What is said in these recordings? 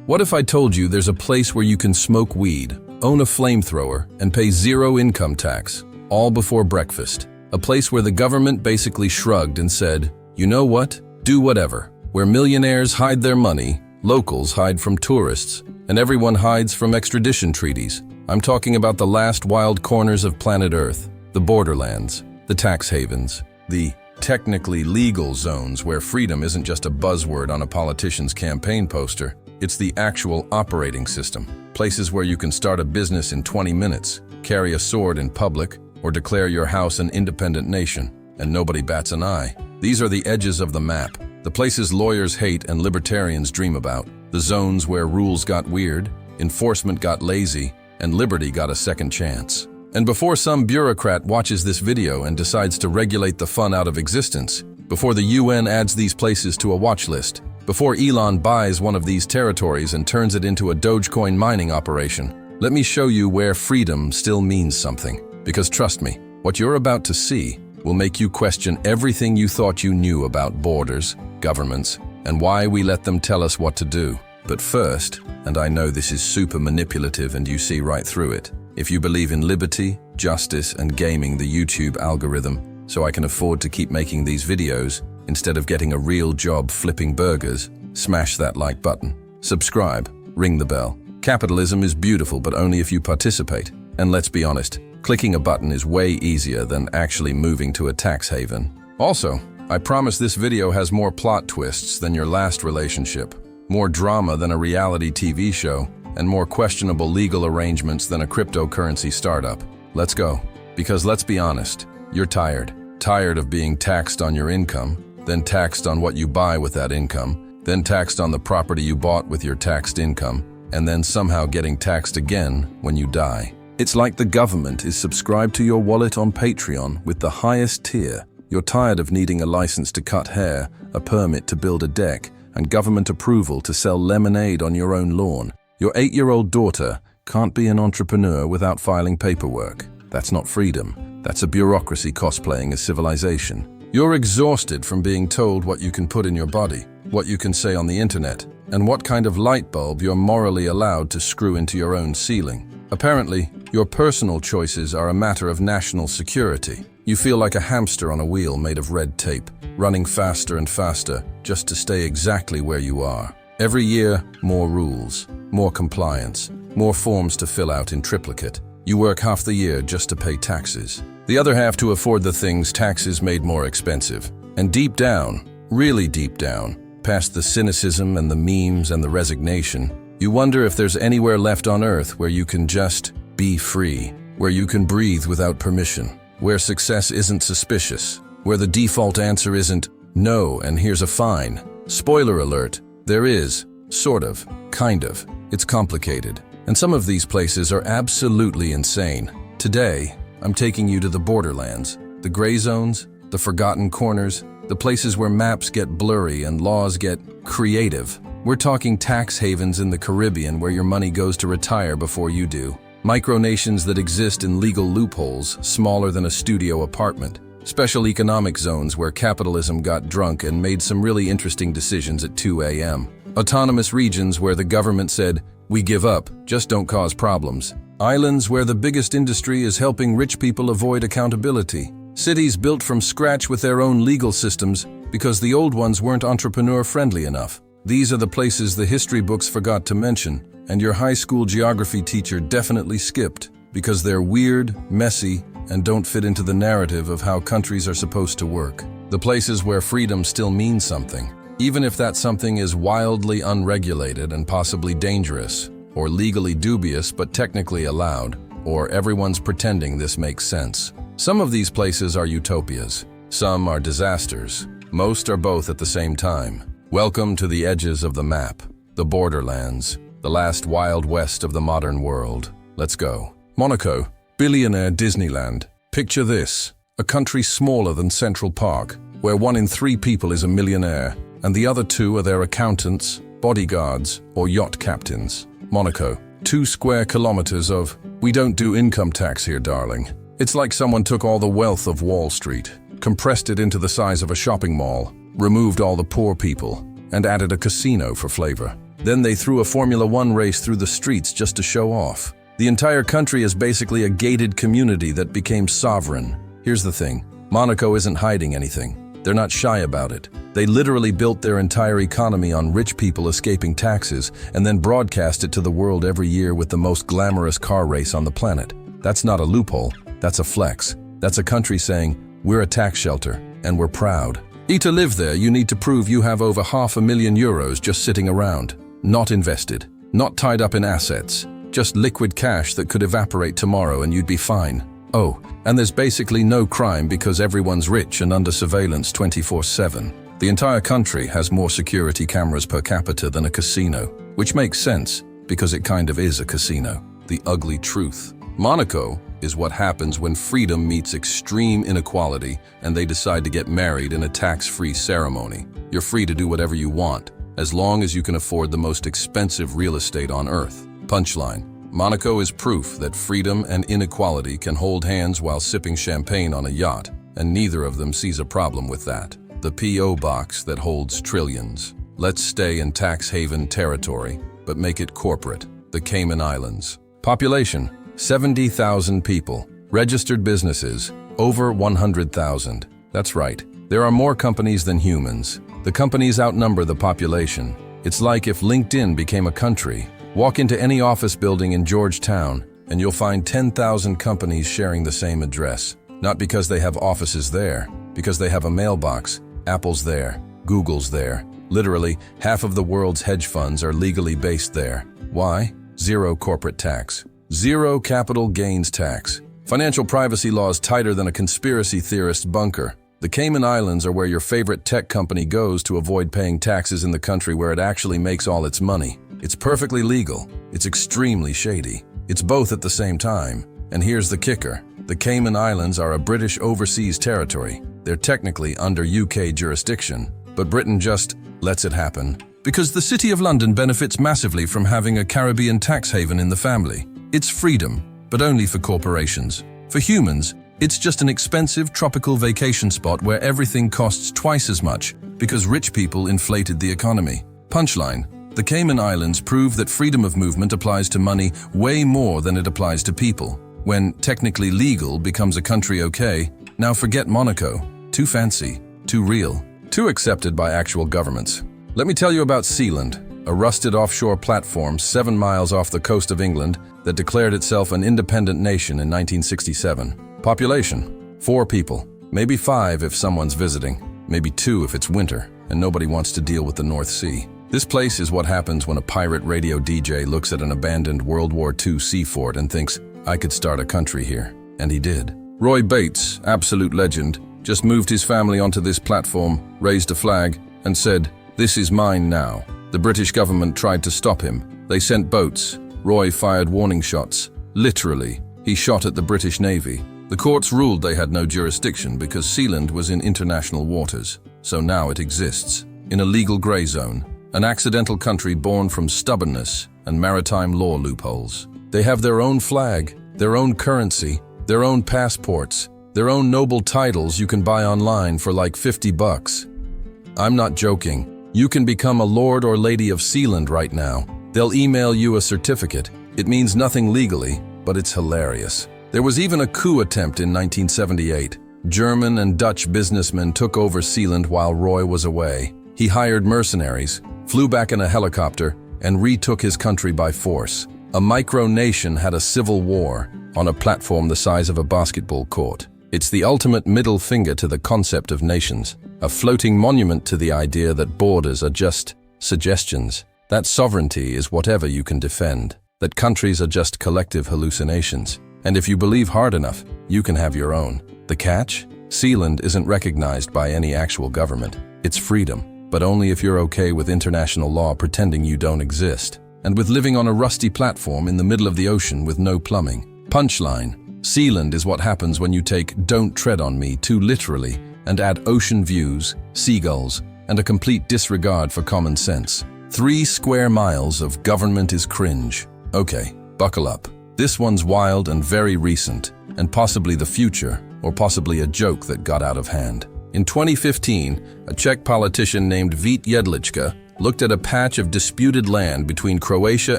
What if I told you there's a place where you can smoke weed, own a flamethrower, and pay zero income tax, all before breakfast? A place where the government basically shrugged and said, you know what? Do whatever. Where millionaires hide their money, locals hide from tourists, and everyone hides from extradition treaties. I'm talking about the last wild corners of planet Earth, the borderlands, the tax havens, the technically legal zones where freedom isn't just a buzzword on a politician's campaign poster. It's the actual operating system. Places where you can start a business in 20 minutes, carry a sword in public, or declare your house an independent nation, and nobody bats an eye. These are the edges of the map, the places lawyers hate and libertarians dream about, the zones where rules got weird, enforcement got lazy, and liberty got a second chance. And before some bureaucrat watches this video and decides to regulate the fun out of existence, before the UN adds these places to a watch list, before Elon buys one of these territories and turns it into a Dogecoin mining operation, let me show you where freedom still means something. Because trust me, what you're about to see will make you question everything you thought you knew about borders, governments, and why we let them tell us what to do. But first, and I know this is super manipulative and you see right through it, if you believe in liberty, justice, and gaming the YouTube algorithm so I can afford to keep making these videos instead of getting a real job flipping burgers, smash that like button. Subscribe, ring the bell. Capitalism is beautiful, but only if you participate. And let's be honest, clicking a button is way easier than actually moving to a tax haven. Also, I promise this video has more plot twists than your last relationship, more drama than a reality TV show, and more questionable legal arrangements than a cryptocurrency startup. Let's go. Because let's be honest, you're tired. Tired of being taxed on your income, then taxed on what you buy with that income, then taxed on the property you bought with your taxed income, and then somehow getting taxed again when you die. It's like the government is subscribed to your wallet on Patreon with the highest tier. You're tired of needing a license to cut hair, a permit to build a deck, and government approval to sell lemonade on your own lawn. Your 8-year-old daughter can't be an entrepreneur without filing paperwork. That's not freedom. That's a bureaucracy cosplaying as civilization. You're exhausted from being told what you can put in your body, what you can say on the internet, and what kind of light bulb you're morally allowed to screw into your own ceiling. Apparently, your personal choices are a matter of national security. You feel like a hamster on a wheel made of red tape, running faster and faster just to stay exactly where you are. Every year, more rules, more compliance, more forms to fill out in triplicate. You work half the year just to pay taxes. The other half to afford the things taxes made more expensive. And deep down, really deep down, past the cynicism and the memes and the resignation, you wonder if there's anywhere left on Earth where you can just be free, where you can breathe without permission, where success isn't suspicious, where the default answer isn't no and here's a fine. Spoiler alert, there is, sort of, kind of. It's complicated. And some of these places are absolutely insane. Today, I'm taking you to the borderlands, the gray zones, the forgotten corners, the places where maps get blurry and laws get creative. We're talking tax havens in the Caribbean where your money goes to retire before you do. Micronations that exist in legal loopholes smaller than a studio apartment. Special economic zones where capitalism got drunk and made some really interesting decisions at 2 a.m. Autonomous regions where the government said, we give up, just don't cause problems. Islands where the biggest industry is helping rich people avoid accountability. Cities built from scratch with their own legal systems because the old ones weren't entrepreneur-friendly enough. These are the places the history books forgot to mention, and your high school geography teacher definitely skipped, because they're weird, messy, and don't fit into the narrative of how countries are supposed to work. The places where freedom still means something, even if that something is wildly unregulated and possibly dangerous, or legally dubious but technically allowed, or everyone's pretending this makes sense. Some of these places are utopias. Some are disasters. Most are both at the same time. Welcome to the edges of the map, the borderlands, the last wild west of the modern world. Let's go. Monaco, billionaire Disneyland. Picture this, a country smaller than Central Park, where 1 in 3 people is a millionaire, and the other 2 are their accountants, bodyguards, or yacht captains. Monaco, 2 square kilometers of, we don't do income tax here, darling. It's like someone took all the wealth of Wall Street, compressed it into the size of a shopping mall, removed all the poor people, and added a casino for flavor. Then they threw a Formula One race through the streets just to show off. The entire country is basically a gated community that became sovereign. Here's the thing, Monaco isn't hiding anything. They're not shy about it. They literally built their entire economy on rich people escaping taxes and then broadcast it to the world every year with the most glamorous car race on the planet. That's not a loophole, that's a flex. That's a country saying, we're a tax shelter, and we're proud. To live there, you need to prove you have over €500,000 just sitting around. Not invested, not tied up in assets. Just liquid cash that could evaporate tomorrow and you'd be fine. Oh, and there's basically no crime because everyone's rich and under surveillance 24/7. The entire country has more security cameras per capita than a casino, which makes sense because it kind of is a casino. The ugly truth. Monaco is what happens when freedom meets extreme inequality and they decide to get married in a tax-free ceremony. You're free to do whatever you want, as long as you can afford the most expensive real estate on earth. Punchline. Monaco is proof that freedom and inequality can hold hands while sipping champagne on a yacht, and neither of them sees a problem with that. The P.O. box that holds trillions. Let's stay in tax haven territory, but make it corporate. The Cayman Islands. Population, 70,000 people. Registered businesses, over 100,000. That's right. There are more companies than humans. The companies outnumber the population. It's like if LinkedIn became a country. Walk into any office building in Georgetown, and you'll find 10,000 companies sharing the same address. Not because they have offices there, because they have a mailbox. Apple's there, Google's there. Literally, half of the world's hedge funds are legally based there. Why? Zero corporate tax. Zero capital gains tax. Financial privacy laws tighter than a conspiracy theorist's bunker. The Cayman Islands are where your favorite tech company goes to avoid paying taxes in the country where it actually makes all its money. It's perfectly legal. It's extremely shady. It's both at the same time. And here's the kicker. The Cayman Islands are a British overseas territory. They're technically under UK jurisdiction, but Britain just lets it happen. Because the City of London benefits massively from having a Caribbean tax haven in the family. It's freedom, but only for corporations. For humans, it's just an expensive tropical vacation spot where everything costs twice as much because rich people inflated the economy. Punchline. The Cayman Islands prove that freedom of movement applies to money way more than it applies to people. When technically legal becomes a country okay, now forget Monaco. Too fancy, too real, too accepted by actual governments. Let me tell you about Sealand, a rusted offshore platform 7 miles off the coast of England that declared itself an independent nation in 1967. Population, 4 people, maybe 5 if someone's visiting, maybe 2 if it's winter and nobody wants to deal with the North Sea. This place is what happens when a pirate radio DJ looks at an abandoned World War II sea fort and thinks, I could start a country here. And he did. Roy Bates, absolute legend, just moved his family onto this platform, raised a flag, and said, this is mine now. The British government tried to stop him. They sent boats. Roy fired warning shots. Literally, he shot at the British Navy. The courts ruled they had no jurisdiction because Sealand was in international waters. So now it exists, in a legal grey zone. An accidental country born from stubbornness and maritime law loopholes. They have their own flag, their own currency, their own passports, their own noble titles you can buy online for like $50. I'm not joking. You can become a lord or lady of Sealand right now. They'll email you a certificate. It means nothing legally, but it's hilarious. There was even a coup attempt in 1978. German and Dutch businessmen took over Sealand while Roy was away. He hired mercenaries, flew back in a helicopter, and retook his country by force. A micronation had a civil war on a platform the size of a basketball court. It's the ultimate middle finger to the concept of nations, a floating monument to the idea that borders are just suggestions, that sovereignty is whatever you can defend, that countries are just collective hallucinations, and if you believe hard enough, you can have your own. The catch? Sealand isn't recognized by any actual government. It's freedom. But only if you're okay with international law pretending you don't exist, and with living on a rusty platform in the middle of the ocean with no plumbing. Punchline. Sealand is what happens when you take "don't tread on me" too literally and add ocean views, seagulls, and a complete disregard for common sense. 3 square miles of government is cringe. Okay, buckle up. This one's wild and very recent, and possibly the future, or possibly a joke that got out of hand. In 2015, a Czech politician named Vít Jedlička looked at a patch of disputed land between Croatia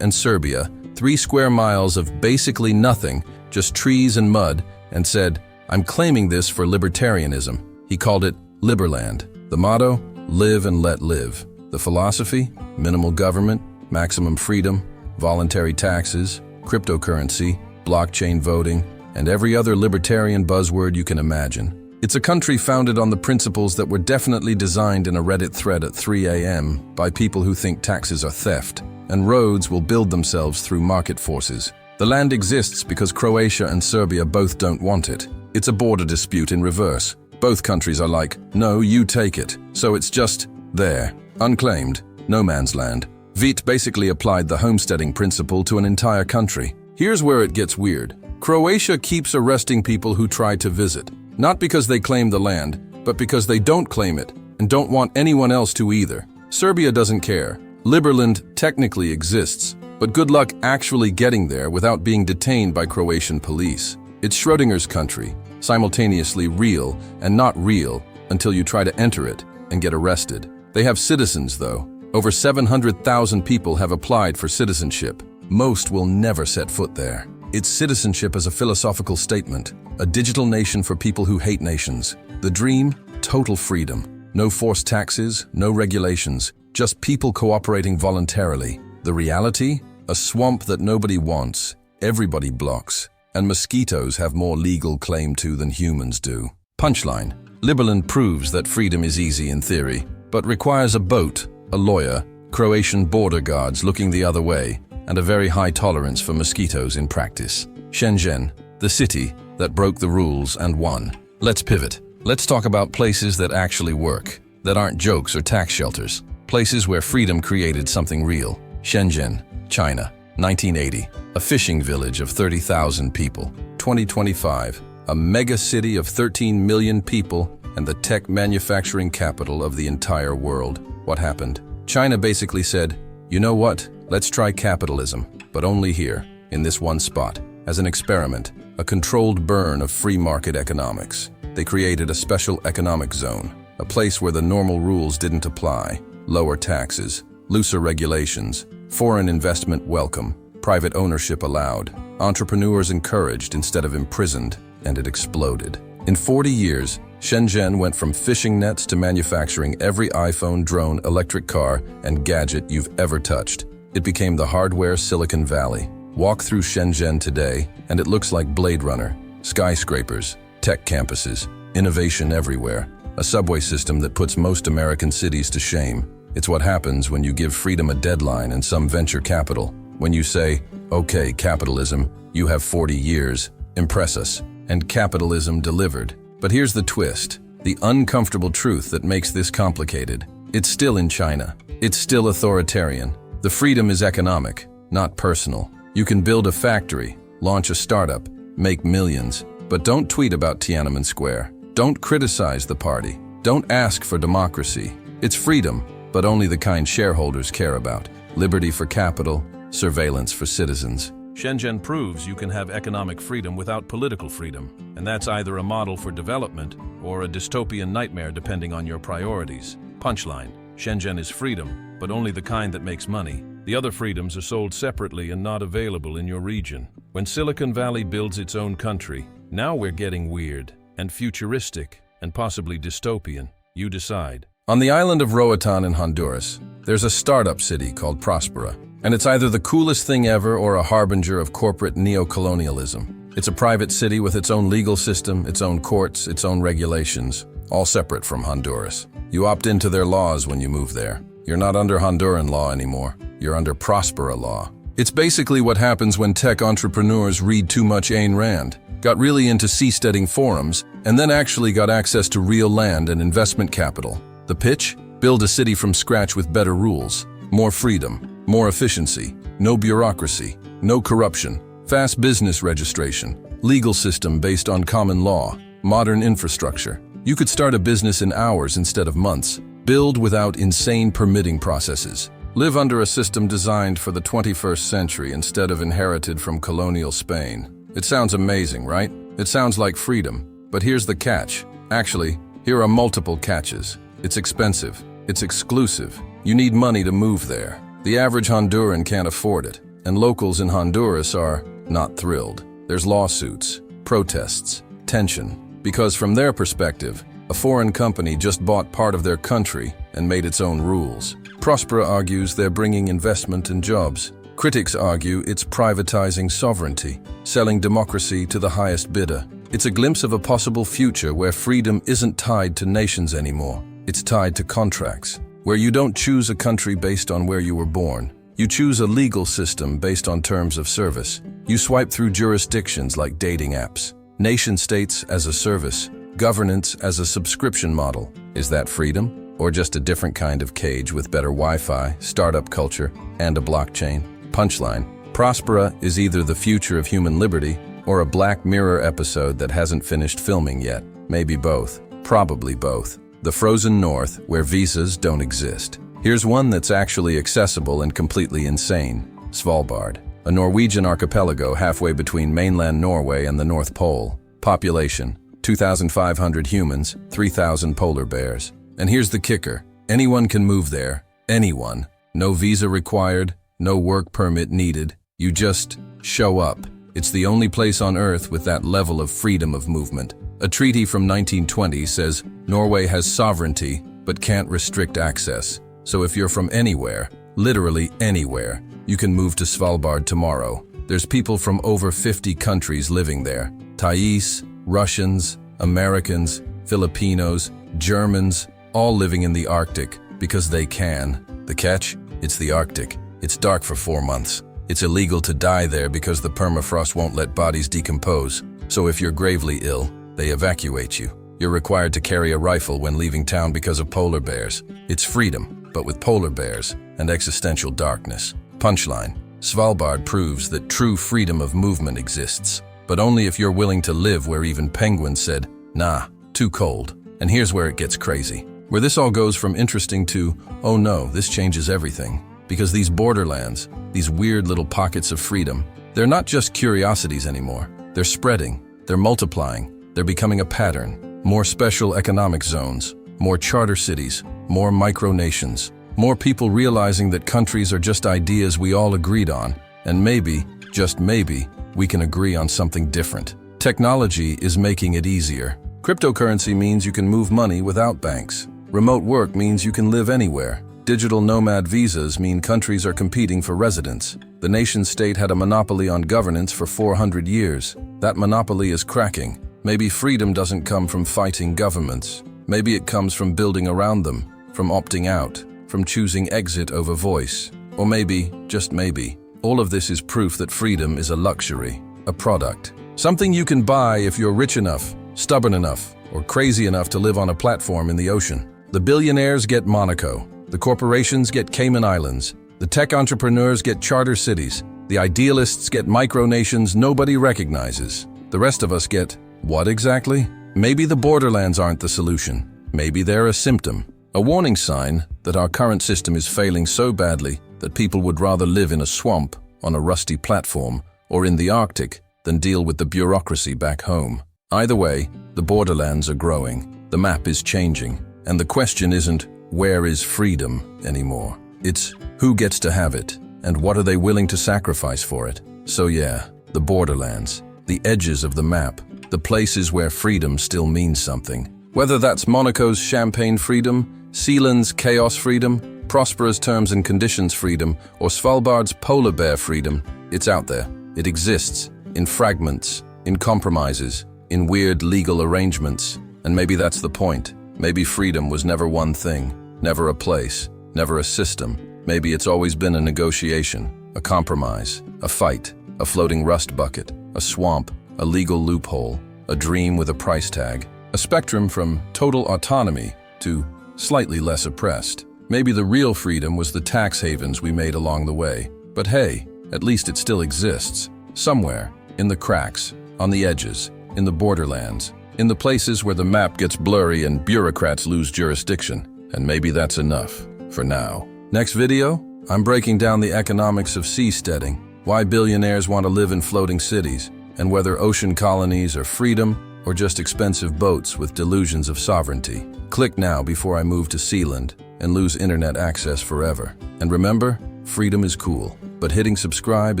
and Serbia, 3 square miles of basically nothing, just trees and mud, and said, "I'm claiming this for libertarianism." He called it Liberland. The motto, live and let live. The philosophy, minimal government, maximum freedom, voluntary taxes, cryptocurrency, blockchain voting, and every other libertarian buzzword you can imagine. It's a country founded on the principles that were definitely designed in a Reddit thread at 3 a.m. by people who think taxes are theft, and roads will build themselves through market forces. The land exists because Croatia and Serbia both don't want it. It's a border dispute in reverse. Both countries are like, no, you take it. So it's just there, unclaimed, no man's land. Vít basically applied the homesteading principle to an entire country. Here's where it gets weird. Croatia keeps arresting people who try to visit, not because they claim the land, but because they don't claim it and don't want anyone else to either. Serbia doesn't care. Liberland technically exists, but good luck actually getting there without being detained by Croatian police. It's Schrödinger's country, simultaneously real and not real until you try to enter it and get arrested. They have citizens, though. Over 700,000 people have applied for citizenship. Most will never set foot there. It's citizenship as a philosophical statement, a digital nation for people who hate nations. The dream, total freedom. No forced taxes, no regulations, just people cooperating voluntarily. The reality, a swamp that nobody wants, everybody blocks, and mosquitoes have more legal claim to than humans do. Punchline: Liberland proves that freedom is easy in theory, but requires a boat, a lawyer, Croatian border guards looking the other way, and a very high tolerance for mosquitoes in practice. Shenzhen, the city that broke the rules and won. Let's pivot. Let's talk about places that actually work, that aren't jokes or tax shelters. Places where freedom created something real. Shenzhen, China, 1980. A fishing village of 30,000 people. 2025, a mega city of 13 million people and the tech manufacturing capital of the entire world. What happened? China basically said, you know what? Let's try capitalism, but only here, in this one spot, as an experiment, a controlled burn of free market economics. They created a special economic zone, a place where the normal rules didn't apply. Lower taxes, looser regulations, foreign investment welcome, private ownership allowed, entrepreneurs encouraged instead of imprisoned, and it exploded. In 40 years, Shenzhen went from fishing nets to manufacturing every iPhone, drone, electric car, and gadget you've ever touched. It became the hardware Silicon Valley. Walk through Shenzhen today, and it looks like Blade Runner. Skyscrapers, tech campuses, innovation everywhere. A subway system that puts most American cities to shame. It's what happens when you give freedom a deadline and some venture capital. When you say, okay, capitalism, you have 40 years, impress us. And capitalism delivered. But here's the twist, the uncomfortable truth that makes this complicated. It's still in China. It's still authoritarian. The freedom is economic, not personal. You can build a factory, launch a startup, make millions, but don't tweet about Tiananmen Square. Don't criticize the party. Don't ask for democracy. It's freedom, but only the kind shareholders care about. Liberty for capital, surveillance for citizens. Shenzhen proves you can have economic freedom without political freedom, and that's either a model for development or a dystopian nightmare depending on your priorities. Punchline: Shenzhen is freedom, but only the kind that makes money. The other freedoms are sold separately and not available in your region. When Silicon Valley builds its own country, now we're getting weird and futuristic and possibly dystopian. You decide. On the island of Roatan in Honduras, there's a startup city called Prospera. And it's either the coolest thing ever or a harbinger of corporate neo-colonialism. It's a private city with its own legal system, its own courts, its own regulations, all separate from Honduras. You opt into their laws when you move there. You're not under Honduran law anymore. You're under Prospera law. It's basically what happens when tech entrepreneurs read too much Ayn Rand, got really into seasteading forums, and then actually got access to real land and investment capital. The pitch? Build a city from scratch with better rules, more freedom, more efficiency, no bureaucracy, no corruption, fast business registration, legal system based on common law, modern infrastructure. You could start a business in hours instead of months, build without insane permitting processes, live under a system designed for the 21st century instead of inherited from colonial Spain. It sounds amazing, right? It sounds like freedom, but here's the catch. Actually, here are multiple catches. It's expensive, it's exclusive, You need money to move there. The average Honduran can't afford it, and locals in Honduras are not thrilled. There's lawsuits, protests, tension, because from their perspective, a foreign company just bought part of their country and made its own rules. Prospera argues they're bringing investment and jobs. Critics argue it's privatizing sovereignty, selling democracy to the highest bidder. It's a glimpse of a possible future where freedom isn't tied to nations anymore. It's tied to contracts, where you don't choose a country based on where you were born. You choose a legal system based on terms of service. You swipe through jurisdictions like dating apps. Nation-states as a service, governance as a subscription model. Is that freedom? Or just a different kind of cage with better Wi-Fi, startup culture, and a blockchain? Punchline: Prospera is either the future of human liberty or a Black Mirror episode that hasn't finished filming yet. Maybe both. Probably both. The frozen north, where visas don't exist. Here's one that's actually accessible and completely insane. Svalbard, a Norwegian archipelago halfway between mainland Norway and the North Pole. Population: 2,500 humans, 3,000 polar bears. And here's the kicker: anyone can move there. Anyone. No visa required. No work permit needed. You just show up. It's the only place on Earth with that level of freedom of movement. A treaty from 1920 says Norway has sovereignty but can't restrict access. So if you're from anywhere, literally anywhere, you can move to Svalbard tomorrow. There's people from over 50 countries living there. Thais, Russians, Americans, Filipinos, Germans, all living in the Arctic because they can. The catch? It's the Arctic. It's dark for 4 months. It's illegal to die there because the permafrost won't let bodies decompose. So if you're gravely ill, they evacuate you. You're required to carry a rifle when leaving town because of polar bears. It's freedom, but with polar bears and existential darkness. Punchline: Svalbard proves that true freedom of movement exists, but only if you're willing to live where even penguins said, nah, too cold. And here's where it gets crazy. Where this all goes from interesting to, oh no, this changes everything. Because these borderlands, these weird little pockets of freedom, they're not just curiosities anymore. They're spreading, they're multiplying, they're becoming a pattern. More special economic zones, more charter cities, more micronations, more people realizing that countries are just ideas we all agreed on, and maybe, just maybe, we can agree on something different. Technology is making it easier. Cryptocurrency means you can move money without banks. Remote work means you can live anywhere. Digital nomad visas mean countries are competing for residence. The nation-state had a monopoly on governance for 400 years. That monopoly is cracking. Maybe freedom doesn't come from fighting governments. Maybe it comes from building around them, from opting out, from choosing exit over voice. Or maybe, just maybe, all of this is proof that freedom is a luxury, a product. Something you can buy if you're rich enough, stubborn enough, or crazy enough to live on a platform in the ocean. The billionaires get Monaco. The corporations get Cayman Islands. The tech entrepreneurs get charter cities. The idealists get micronations nobody recognizes. The rest of us get what exactly? Maybe the borderlands aren't the solution. Maybe they're a symptom, a warning sign that our current system is failing so badly that people would rather live in a swamp, on a rusty platform, or in the Arctic than deal with the bureaucracy back home. Either way, the borderlands are growing. The map is changing. And the question isn't, where is freedom anymore? It's who gets to have it, and what are they willing to sacrifice for it? So yeah, the borderlands, the edges of the map, the places where freedom still means something. Whether that's Monaco's champagne freedom, Sealand's chaos freedom, Prospera's terms and conditions freedom, or Svalbard's polar bear freedom, it's out there. It exists, in fragments, in compromises, in weird legal arrangements. And maybe that's the point. Maybe freedom was never one thing. Never a place, never a system. Maybe it's always been a negotiation, a compromise, a fight, a floating rust bucket, a swamp, a legal loophole, a dream with a price tag, a spectrum from total autonomy to slightly less oppressed. Maybe the real freedom was the tax havens we made along the way. But hey, at least it still exists. Somewhere, in the cracks, on the edges, in the borderlands, in the places where the map gets blurry and bureaucrats lose jurisdiction. And maybe that's enough, for now. Next video, I'm breaking down the economics of seasteading, why billionaires want to live in floating cities, and whether ocean colonies are freedom or just expensive boats with delusions of sovereignty. Click now before I move to Sealand. and lose internet access forever. And remember, freedom is cool, but hitting subscribe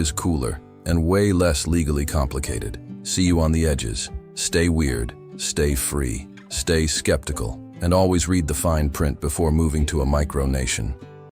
is cooler and way less legally complicated. See you on the edges. Stay weird, stay free, stay skeptical, and always read the fine print before moving to a micronation.